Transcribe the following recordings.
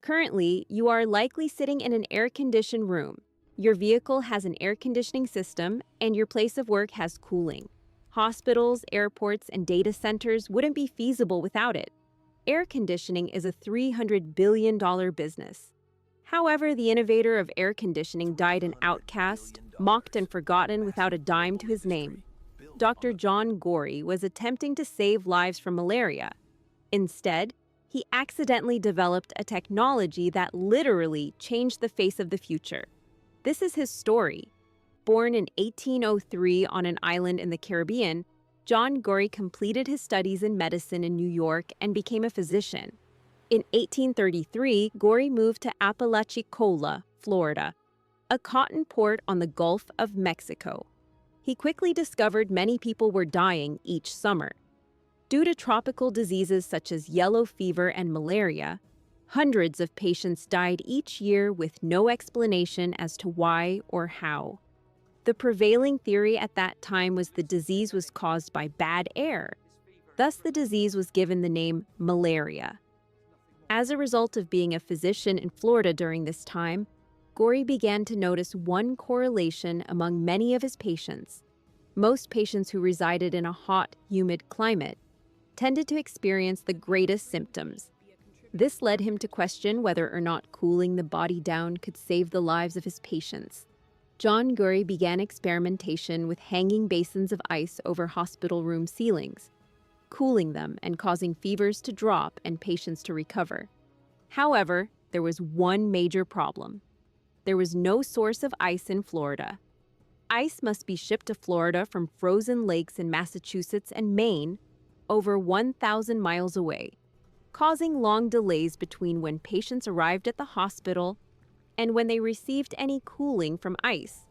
Currently, you are likely sitting in an air-conditioned room. Your vehicle has an air conditioning system, and your place of work has cooling. Hospitals, airports, and data centers wouldn't be feasible without it. Air conditioning is a $300 billion business. However, the innovator of air conditioning died an outcast, mocked and forgotten without a dime to his name. Dr. John Gorrie was attempting to save lives from malaria. Instead, he accidentally developed a technology that literally changed the face of the future. This is his story. Born in 1803 on an island in the Caribbean, John Gorrie completed his studies in medicine in New York and became a physician. In 1833, Gorrie moved to Apalachicola, Florida, a cotton port on the Gulf of Mexico. He quickly discovered many people were dying each summer. Due to tropical diseases such as yellow fever and malaria, hundreds of patients died each year with no explanation as to why or how. The prevailing theory at that time was the disease was caused by bad air. Thus, the disease was given the name malaria. As a result of being a physician in Florida during this time, Gorrie began to notice one correlation among many of his patients. Most patients who resided in a hot, humid climate tended to experience the greatest symptoms. This led him to question whether or not cooling the body down could save the lives of his patients. John Gorrie began experimentation with hanging basins of ice over hospital room ceilings, cooling them and causing fevers to drop and patients to recover. However, there was one major problem. There was no source of ice in Florida. Ice must be shipped to Florida from frozen lakes in Massachusetts and Maine, over 1,000 miles away, causing long delays between when patients arrived at the hospital and when they received any cooling from ice.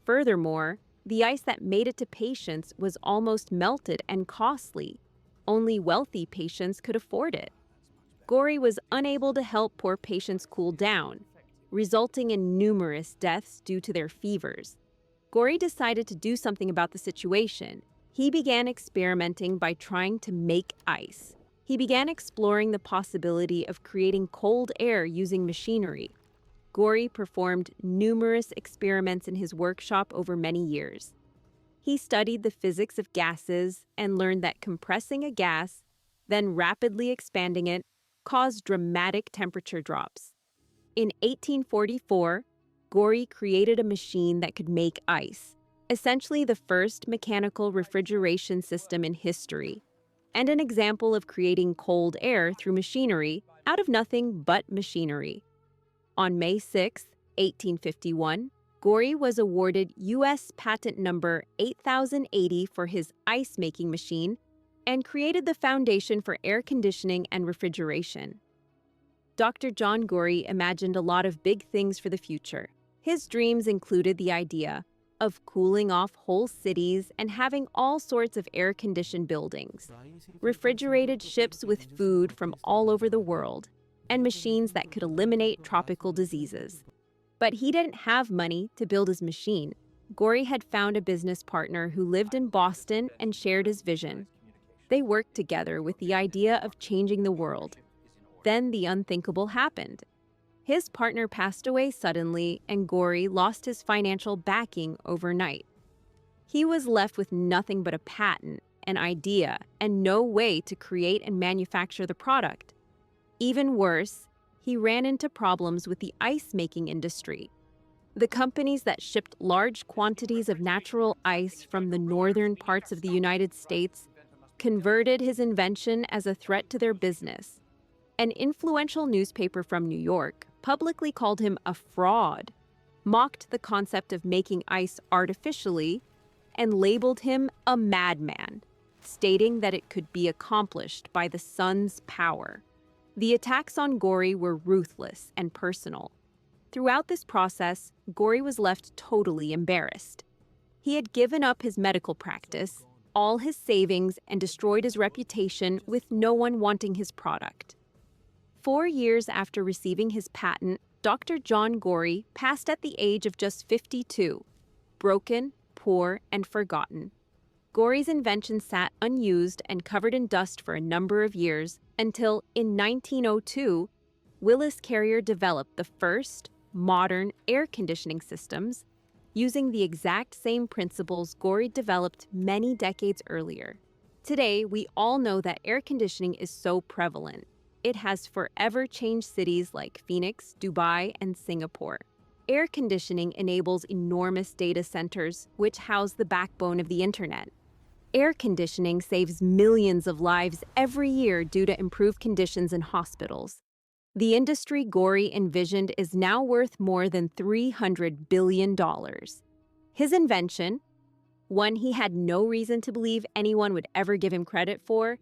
Furthermore, the ice that made it to patients was almost melted and costly. Only wealthy patients could afford it. Gorrie was unable to help poor patients cool down, resulting in numerous deaths due to their fevers. Gorrie decided to do something about the situation. He began experimenting by trying to make ice. He began exploring the possibility of creating cold air using machinery. Gorrie performed numerous experiments in his workshop over many years. He studied the physics of gases and learned that compressing a gas, then rapidly expanding it, caused dramatic temperature drops. In 1844, Gorrie created a machine that could make ice, essentially the first mechanical refrigeration system in history, and an example of creating cold air through machinery out of nothing but machinery. On May 6, 1851, Gorrie was awarded U.S. patent number 8080 for his ice-making machine and created the foundation for air conditioning and refrigeration. Dr. John Gorrie imagined a lot of big things for the future. His dreams included the idea of cooling off whole cities and having all sorts of air-conditioned buildings, refrigerated ships with food from all over the world, and machines that could eliminate tropical diseases. But he didn't have money to build his machine. Gorrie had found a business partner who lived in Boston and shared his vision. They worked together with the idea of changing the world. Then the unthinkable happened. His partner passed away suddenly, and Gorrie lost his financial backing overnight. He was left with nothing but a patent, an idea, and no way to create and manufacture the product. Even worse, he ran into problems with the ice-making industry. The companies that shipped large quantities of natural ice from the northern parts of the United States converted his invention as a threat to their business. An influential newspaper from New York publicly called him a fraud, mocked the concept of making ice artificially, and labeled him a madman, stating that it could be accomplished by the sun's power. The attacks on Gorrie were ruthless and personal. Throughout this process, Gorrie was left totally embarrassed. He had given up his medical practice, all his savings, and destroyed his reputation with no one wanting his product. 4 years after receiving his patent, Dr. John Gorrie passed at the age of just 52, broken, poor, and forgotten. Gorrie's invention sat unused and covered in dust for a number of years until, in 1902, Willis Carrier developed the first modern air conditioning systems using the exact same principles Gorrie developed many decades earlier. Today, we all know that air conditioning is so prevalent. It has forever changed cities like Phoenix, Dubai, and Singapore. Air conditioning enables enormous data centers, which house the backbone of the internet. Air conditioning saves millions of lives every year due to improved conditions in hospitals. The industry Gorrie envisioned is now worth more than $300 billion. His invention, one he had no reason to believe anyone would ever give him credit for,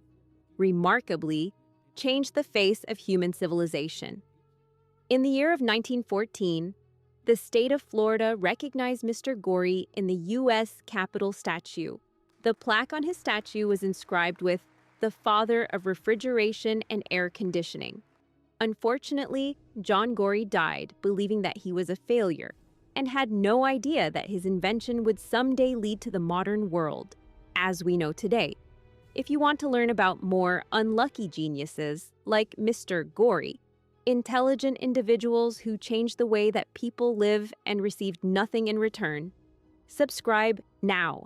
remarkably changed the face of human civilization. In the year of 1914, the state of Florida recognized Mr. Gorrie in the U.S. Capitol statue. The plaque on his statue was inscribed with "The Father of Refrigeration and Air Conditioning." Unfortunately, John Gorrie died believing that he was a failure and had no idea that his invention would someday lead to the modern world, as we know today. If you want to learn about more unlucky geniuses like Mr. Gorrie, intelligent individuals who changed the way that people live and received nothing in return, subscribe now.